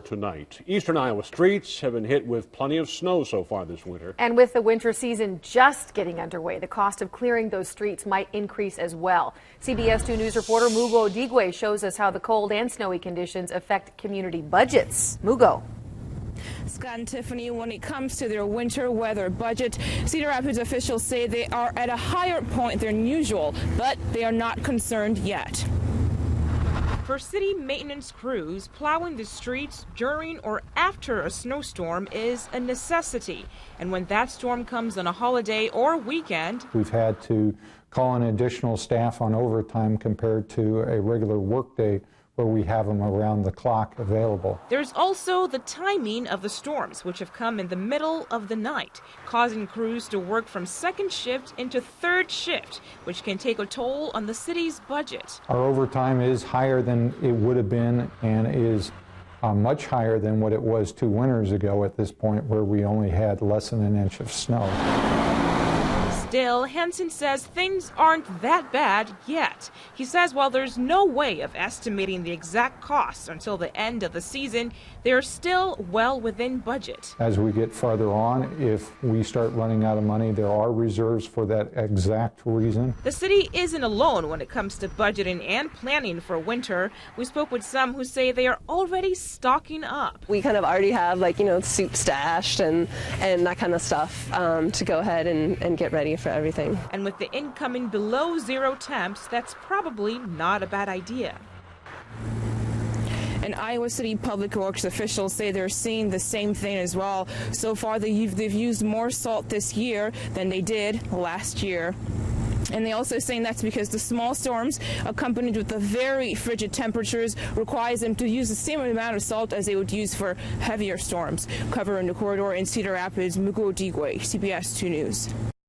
Tonight. Eastern Iowa streets have been hit with plenty of snow so far this winter. And with the winter season just getting underway, the cost of clearing those streets might increase as well. CBS 2 News reporter Mugo Digwe shows us how the cold and snowy conditions affect community budgets. Mugo. Scott and Tiffany, when it comes to their winter weather budget, Cedar Rapids officials say they are at a higher point than usual, but they are not concerned yet. For city maintenance crews, plowing the streets during or after a snowstorm is a necessity. And when that storm comes on a holiday or weekend, we've had to call in additional staff on overtime compared to a regular workday where we have them around the clock available. There's also the timing of the storms, which have come in the middle of the night, causing crews to work from second shift into third shift, which can take a toll on the city's budget. Our overtime is higher than it would have been and is much higher than what it was 2 winters ago at this point, where we only had less than an inch of snow. Still, Hanson says things aren't that bad yet. He says while there's no way of estimating the exact costs until the end of the season, they're still well within budget. As we get farther on, if we start running out of money, there are reserves for that exact reason. The city isn't alone when it comes to budgeting and planning for winter. We spoke with some who say they are already stocking up. We kind of already have, soup stashed and that kind of stuff to go ahead and get ready for everything. And with the incoming below zero temps, that's probably not a bad idea. And Iowa City Public Works officials say they're seeing the same thing as well. So far, they've used more salt this year than they did last year. And they also saying that's because the small storms, accompanied with the very frigid temperatures, requires them to use the same amount of salt as they would use for heavier storms. Covering the corridor in Cedar Rapids, Mugo Digwe, CBS 2 News.